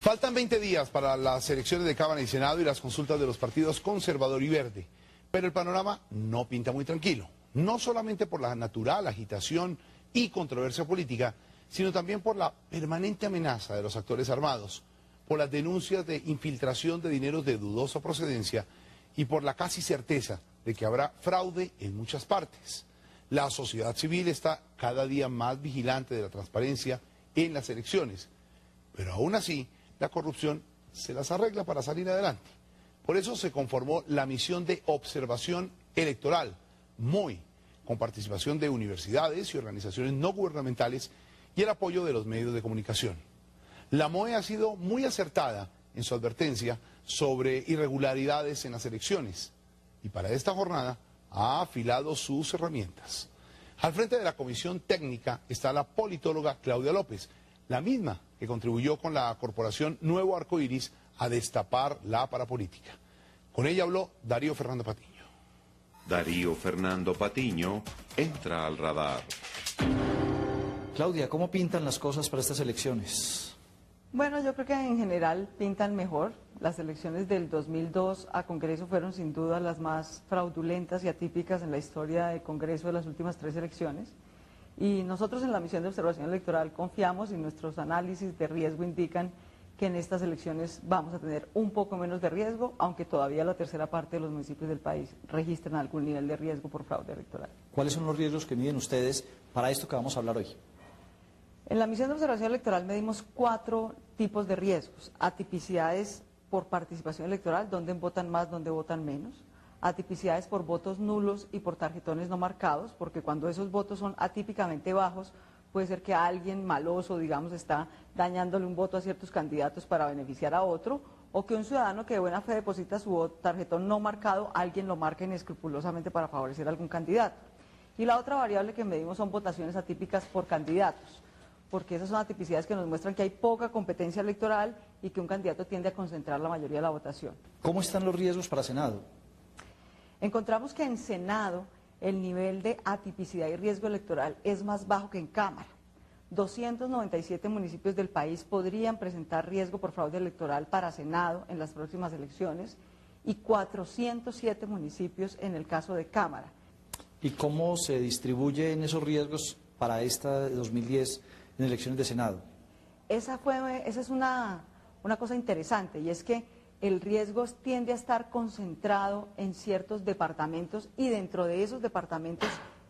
Faltan 20 días para las elecciones de Cámara y Senado y las consultas de los partidos Conservador y Verde, pero el panorama no pinta muy tranquilo, no solamente por la natural agitación y controversia política, sino también por la permanente amenaza de los actores armados, por las denuncias de infiltración de dineros de dudosa procedencia y por la casi certeza de que habrá fraude en muchas partes. La sociedad civil está cada día más vigilante de la transparencia en las elecciones, pero aún así la corrupción se las arregla para salir adelante. Por eso se conformó la misión de observación electoral, MOE, con participación de universidades y organizaciones no gubernamentales y el apoyo de los medios de comunicación. La MOE ha sido muy acertada en su advertencia sobre irregularidades en las elecciones y para esta jornada ha afilado sus herramientas. Al frente de la comisión técnica está la politóloga Claudia López, la misma que contribuyó con la corporación Nuevo Arcoiris a destapar la parapolítica. Con ella habló Darío Fernando Patiño. Darío Fernando Patiño entra al radar. Claudia, ¿cómo pintan las cosas para estas elecciones? Bueno, yo creo que en general pintan mejor. Las elecciones del 2002 a Congreso fueron sin duda las más fraudulentas y atípicas en la historia de Congreso de las últimas 3 elecciones. Y nosotros en la misión de observación electoral confiamos y nuestros análisis de riesgo indican que en estas elecciones vamos a tener un poco menos de riesgo, aunque todavía la tercera parte de los municipios del país registran algún nivel de riesgo por fraude electoral. ¿Cuáles son los riesgos que miden ustedes para esto que vamos a hablar hoy? En la misión de observación electoral medimos 4 tipos de riesgos: atipicidades por participación electoral, donde votan más, donde votan menos; atipicidades por votos nulos y por tarjetones no marcados, porque cuando esos votos son atípicamente bajos, puede ser que alguien maloso, digamos, está dañándole un voto a ciertos candidatos para beneficiar a otro, o que un ciudadano que de buena fe deposita su tarjetón no marcado, alguien lo marque inescrupulosamente para favorecer a algún candidato. Y la otra variable que medimos son votaciones atípicas por candidatos, porque esas son atipicidades que nos muestran que hay poca competencia electoral y que un candidato tiende a concentrar la mayoría de la votación. ¿Cómo están los riesgos para Senado? Encontramos que en Senado el nivel de atipicidad y riesgo electoral es más bajo que en Cámara. 297 municipios del país podrían presentar riesgo por fraude electoral para Senado en las próximas elecciones y 407 municipios en el caso de Cámara. ¿Y cómo se distribuyen esos riesgos para esta de 2010 en elecciones de Senado? Esa es una cosa interesante, y es que el riesgo tiende a estar concentrado en ciertos departamentos y dentro de esos departamentos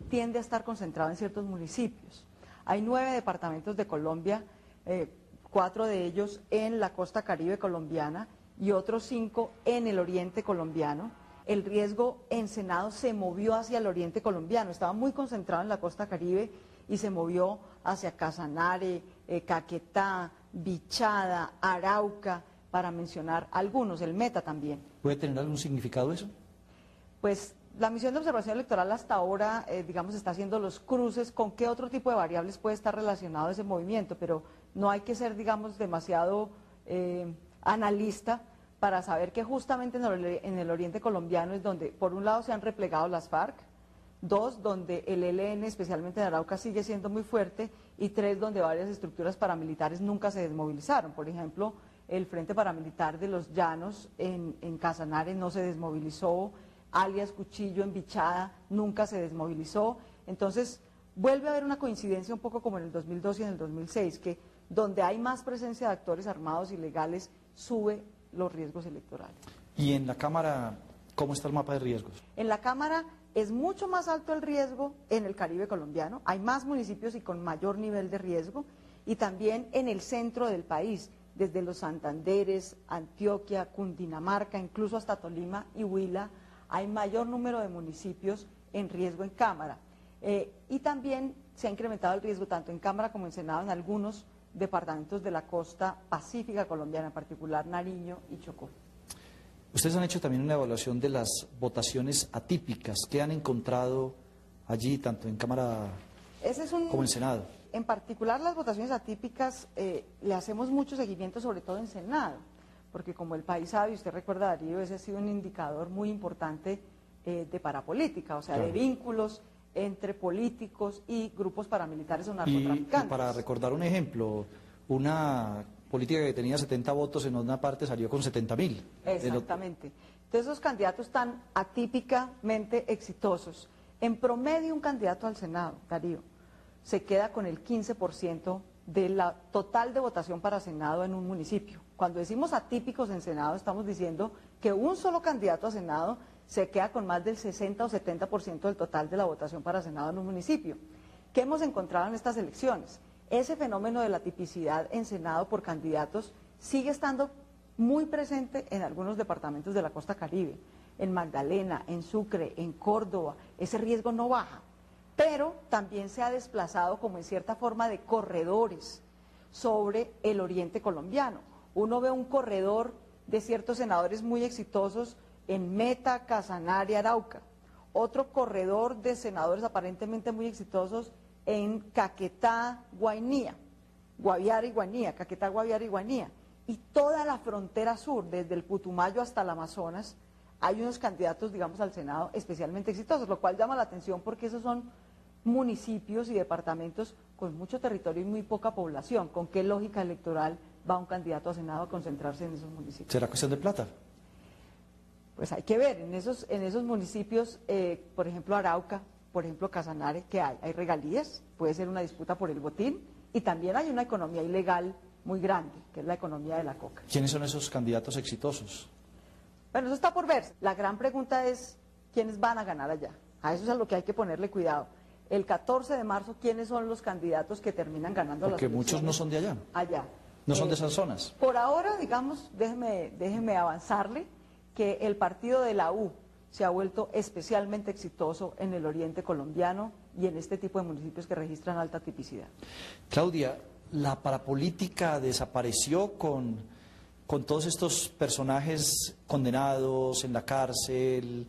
tiende a estar concentrado en ciertos municipios. Hay 9 departamentos de Colombia, 4 de ellos en la costa caribe colombiana y otros 5 en el oriente colombiano. El riesgo en Senado se movió hacia el oriente colombiano, estaba muy concentrado en la costa caribe y se movió hacia Casanare, Caquetá, Bichada, Arauca, para mencionar algunos, el Meta también. ¿Puede tener algún significado eso? Pues la misión de observación electoral hasta ahora, digamos, está haciendo los cruces con qué otro tipo de variables puede estar relacionado ese movimiento, pero no hay que ser, digamos, demasiado analista para saber que justamente en el oriente colombiano es donde, por un lado, se han replegado las FARC, 2, donde el ELN, especialmente en Arauca, sigue siendo muy fuerte, y 3, donde varias estructuras paramilitares nunca se desmovilizaron. Por ejemplo, el Frente Paramilitar de los Llanos en Casanare no se desmovilizó, alias Cuchillo en Bichada nunca se desmovilizó. Entonces, vuelve a haber una coincidencia un poco como en el 2002 y en el 2006, que donde hay más presencia de actores armados ilegales, sube los riesgos electorales. ¿Y en la Cámara cómo está el mapa de riesgos? En la Cámara es mucho más alto el riesgo en el Caribe colombiano, hay más municipios y con mayor nivel de riesgo, y también en el centro del país, desde los Santanderes, Antioquia, Cundinamarca, incluso hasta Tolima y Huila, hay mayor número de municipios en riesgo en Cámara. Y también se ha incrementado el riesgo tanto en Cámara como en Senado en algunos departamentos de la costa pacífica colombiana, en particular Nariño y Chocó. Ustedes han hecho también una evaluación de las votaciones atípicas. ¿Qué han encontrado allí, tanto en Cámara como en Senado? En particular, las votaciones atípicas le hacemos mucho seguimiento, sobre todo en Senado, porque como el país sabe, y usted recuerda, Darío, ese ha sido un indicador muy importante de parapolítica, o sea, claro, de vínculos entre políticos y grupos paramilitares o narcotraficantes. Y para recordar un ejemplo, una política que tenía 70 votos en una parte salió con 70.000. Exactamente. Entonces esos candidatos tan atípicamente exitosos. En promedio un candidato al Senado, Darío, se queda con el 15% de la total de votación para Senado en un municipio. Cuando decimos atípicos en Senado, estamos diciendo que un solo candidato a Senado se queda con más del 60 o 70% del total de la votación para Senado en un municipio. ¿Qué hemos encontrado en estas elecciones? Ese fenómeno de la tipicidad en Senado por candidatos sigue estando muy presente en algunos departamentos de la costa Caribe, en Magdalena, en Sucre, en Córdoba. Ese riesgo no baja, pero también se ha desplazado como en cierta forma de corredores sobre el oriente colombiano. Uno ve un corredor de ciertos senadores muy exitosos en Meta, Casanare, Arauca. Otro corredor de senadores aparentemente muy exitosos en Caquetá, Guainía, Guaviare y Guainía, Caquetá, Guaviare y Guainía. Y toda la frontera sur, desde el Putumayo hasta el Amazonas, hay unos candidatos, digamos, al Senado especialmente exitosos, lo cual llama la atención porque esos son municipios y departamentos con mucho territorio y muy poca población. ¿Con qué lógica electoral va un candidato a Senado a concentrarse en esos municipios? ¿Será cuestión de plata? Pues hay que ver, en esos municipios, por ejemplo Arauca, por ejemplo Casanare, ¿qué hay? Hay regalías, puede ser una disputa por el botín, y también hay una economía ilegal muy grande, que es la economía de la coca. ¿Quiénes son esos candidatos exitosos? Bueno, eso está por ver. La gran pregunta es, ¿quiénes van a ganar allá? A eso es a lo que hay que ponerle cuidado. El 14 de marzo, ¿quiénes son los candidatos que terminan ganando las elecciones? Porque muchos no son de allá. Allá. No son de esas zonas. Por ahora, digamos, déjeme avanzarle, que el partido de la U se ha vuelto especialmente exitoso en el oriente colombiano y en este tipo de municipios que registran alta tipicidad. Claudia, la parapolítica desapareció con todos estos personajes condenados en la cárcel,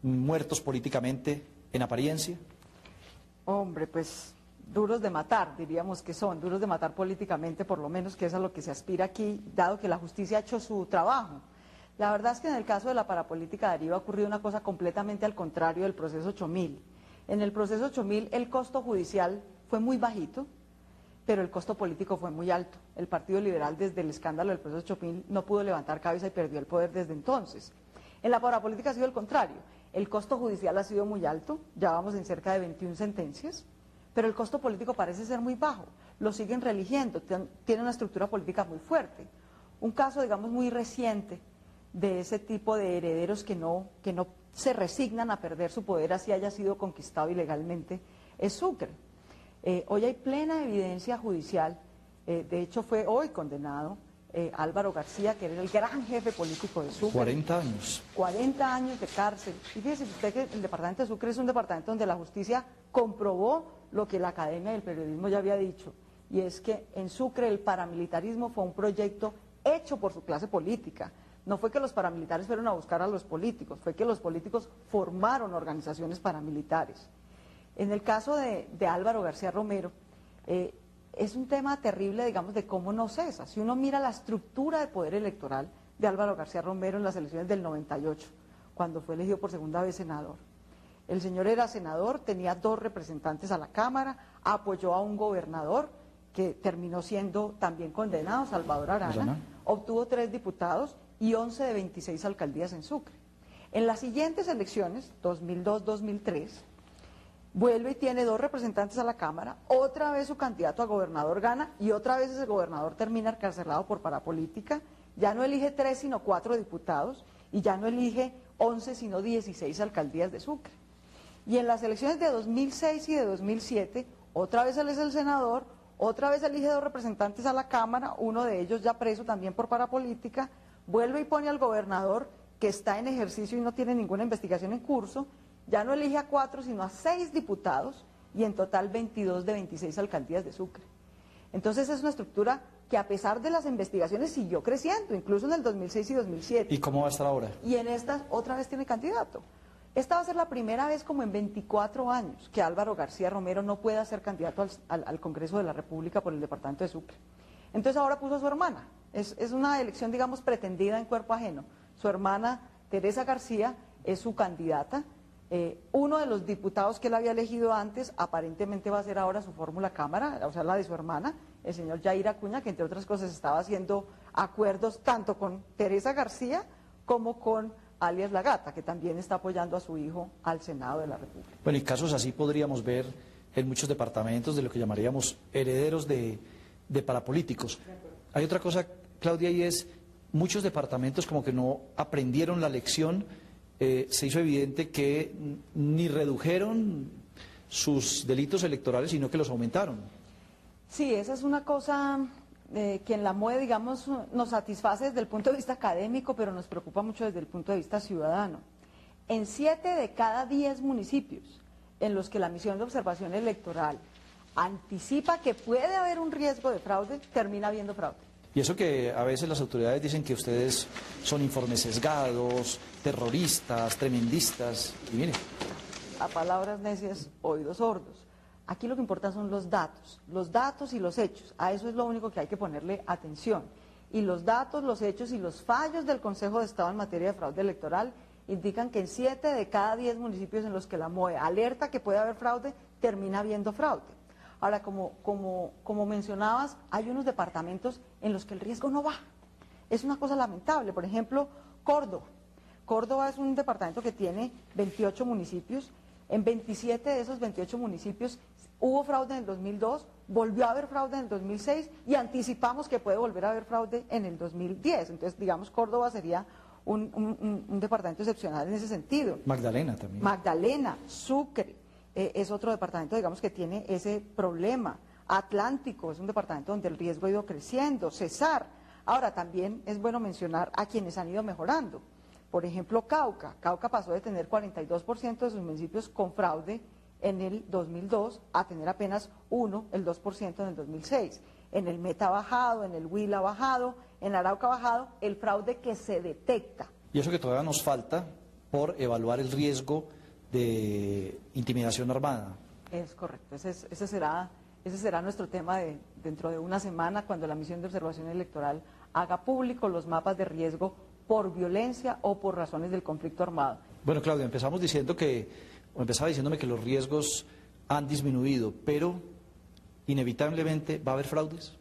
muertos políticamente, en apariencia. Hombre, pues duros de matar, diríamos que son, duros de matar políticamente, por lo menos que es a lo que se aspira aquí, dado que la justicia ha hecho su trabajo. La verdad es que en el caso de la parapolítica, Darío, ha ocurrido una cosa completamente al contrario del proceso 8000. En el proceso 8000 el costo judicial fue muy bajito, pero el costo político fue muy alto. El Partido Liberal, desde el escándalo del proceso 8000, no pudo levantar cabeza y perdió el poder desde entonces. En la parapolítica ha sido el contrario. El costo judicial ha sido muy alto, ya vamos en cerca de 21 sentencias, pero el costo político parece ser muy bajo. Lo siguen reeligiendo, tiene una estructura política muy fuerte. Un caso, digamos, muy reciente de ese tipo de herederos que no se resignan a perder su poder así haya sido conquistado ilegalmente, es Sucre. Hoy hay plena evidencia judicial, de hecho fue hoy condenado Álvaro García, que era el gran jefe político de Sucre. 40 años. 40 años de cárcel. Y fíjese usted que el departamento de Sucre es un departamento donde la justicia comprobó lo que la academia del periodismo ya había dicho, y es que en Sucre el paramilitarismo fue un proyecto hecho por su clase política. No fue que los paramilitares fueron a buscar a los políticos, fue que los políticos formaron organizaciones paramilitares. En el caso de Álvaro García Romero, es un tema terrible, digamos, de cómo no cesa. Si uno mira la estructura de poder electoral de Álvaro García Romero en las elecciones del 98, cuando fue elegido por segunda vez senador. El señor era senador, tenía 2 representantes a la Cámara, apoyó a un gobernador que terminó siendo también condenado, Salvador Arana, obtuvo 3 diputados y 11 de 26 alcaldías en Sucre. En las siguientes elecciones, 2002-2003, vuelve y tiene 2 representantes a la Cámara, otra vez su candidato a gobernador gana y otra vez ese gobernador termina encarcelado por parapolítica, ya no elige 3 sino 4 diputados y ya no elige 11 sino 16 alcaldías de Sucre. Y en las elecciones de 2006 y de 2007, otra vez él es el senador, otra vez elige 2 representantes a la Cámara, uno de ellos ya preso también por parapolítica, vuelve y pone al gobernador que está en ejercicio y no tiene ninguna investigación en curso, ya no elige a 4 sino a 6 diputados y en total 22 de 26 alcaldías de Sucre. Entonces es una estructura que a pesar de las investigaciones siguió creciendo, incluso en el 2006 y 2007. ¿Y cómo va a estar ahora? Y en estas otra vez tiene candidato. Esta va a ser la primera vez como en 24 años que Álvaro García Romero no pueda ser candidato al Congreso de la República por el departamento de Sucre. Entonces ahora puso a su hermana. Es una elección, digamos, pretendida en cuerpo ajeno. Su hermana, Teresa García, es su candidata. Uno de los diputados que él había elegido antes, aparentemente va a ser ahora su fórmula Cámara, o sea, la de su hermana, el señor Yair Acuña, que entre otras cosas estaba haciendo acuerdos tanto con Teresa García como con alias La Gata, que también está apoyando a su hijo al Senado de la República. Bueno, y casos así podríamos ver en muchos departamentos de lo que llamaríamos herederos de parapolíticos. Hay otra cosa, Claudia, y es muchos departamentos como que no aprendieron la lección. Se hizo evidente que ni redujeron sus delitos electorales, sino que los aumentaron. Sí, esa es una cosa que en la MOE, digamos, nos satisface desde el punto de vista académico, pero nos preocupa mucho desde el punto de vista ciudadano. En 7 de cada 10 municipios en los que la misión de observación electoral anticipa que puede haber un riesgo de fraude, termina habiendo fraude. Y eso que a veces las autoridades dicen que ustedes son informes sesgados, terroristas, tremendistas, y mire. A palabras necias, oídos sordos. Aquí lo que importa son los datos y los hechos. A eso es lo único que hay que ponerle atención. Y los datos, los hechos y los fallos del Consejo de Estado en materia de fraude electoral indican que en 7 de cada 10 municipios en los que la MOE alerta que puede haber fraude, termina habiendo fraude. Ahora, como mencionabas, hay unos departamentos en los que el riesgo no baja. Es una cosa lamentable. Por ejemplo, Córdoba. Córdoba es un departamento que tiene 28 municipios. En 27 de esos 28 municipios hubo fraude en el 2002, volvió a haber fraude en el 2006 y anticipamos que puede volver a haber fraude en el 2010. Entonces, digamos, Córdoba sería un departamento excepcional en ese sentido. Magdalena también. Magdalena, Sucre. Es otro departamento, digamos, que tiene ese problema. Atlántico es un departamento donde el riesgo ha ido creciendo. Cesar. Ahora, también es bueno mencionar a quienes han ido mejorando. Por ejemplo, Cauca. Cauca pasó de tener 42% de sus municipios con fraude en el 2002 a tener apenas el 2% en el 2006. En el Meta ha bajado, en el Huila ha bajado, en Arauca ha bajado el fraude que se detecta. Y eso que todavía nos falta por evaluar el riesgo de intimidación armada. Es correcto, ese será nuestro tema dentro de una semana, cuando la misión de observación electoral haga público los mapas de riesgo por violencia o por razones del conflicto armado. Bueno, Claudia, empezaba diciéndome que los riesgos han disminuido, pero inevitablemente va a haber fraudes.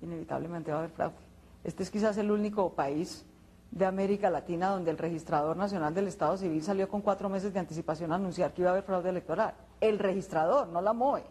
Inevitablemente va a haber fraude. Este es quizás el único país de América Latina donde el registrador nacional del Estado Civil salió con 4 meses de anticipación a anunciar que iba a haber fraude electoral. El registrador, no la MOE.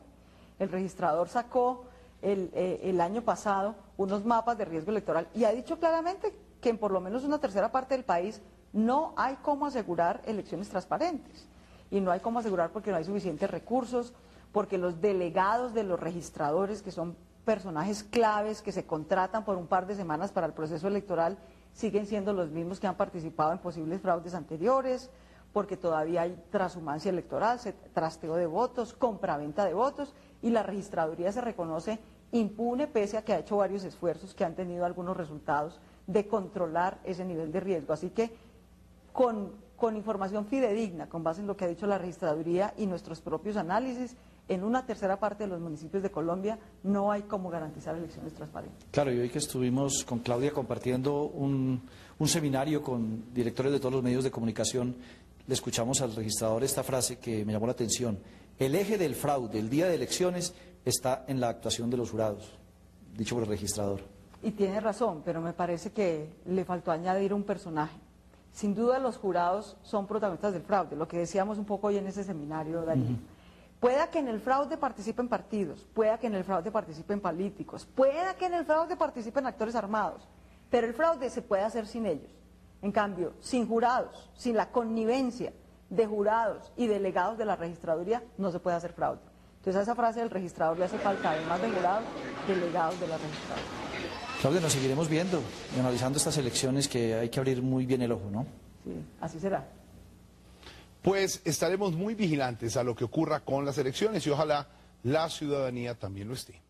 El registrador sacó el año pasado unos mapas de riesgo electoral y ha dicho claramente que en por lo menos una tercera parte del país no hay cómo asegurar elecciones transparentes. Y no hay cómo asegurar porque no hay suficientes recursos, porque los delegados de los registradores, que son personajes claves que se contratan por un par de semanas para el proceso electoral, siguen siendo los mismos que han participado en posibles fraudes anteriores, porque todavía hay transhumancia electoral, trasteo de votos, compraventa de votos, y la registraduría se reconoce impune pese a que ha hecho varios esfuerzos que han tenido algunos resultados de controlar ese nivel de riesgo. Así que con información fidedigna, con base en lo que ha dicho la registraduría y nuestros propios análisis, en una tercera parte de los municipios de Colombia no hay cómo garantizar elecciones transparentes. Claro, y hoy que estuvimos con Claudia compartiendo un seminario con directores de todos los medios de comunicación, le escuchamos al registrador esta frase que me llamó la atención. El eje del fraude el día de elecciones está en la actuación de los jurados, dicho por el registrador. Y tiene razón, pero me parece que le faltó añadir un personaje. Sin duda los jurados son protagonistas del fraude, lo que decíamos un poco hoy en ese seminario, Daniel. Pueda que en el fraude participen partidos, pueda que en el fraude participen políticos, pueda que en el fraude participen actores armados, pero el fraude se puede hacer sin ellos. En cambio, sin jurados, sin la connivencia de jurados y delegados de la registraduría, no se puede hacer fraude. Entonces a esa frase del registrador le hace falta, además de jurados, delegados de la registraduría. Claudia, nos seguiremos viendo y analizando estas elecciones, que hay que abrir muy bien el ojo, ¿no? Sí, así será. Pues estaremos muy vigilantes a lo que ocurra con las elecciones y ojalá la ciudadanía también lo esté.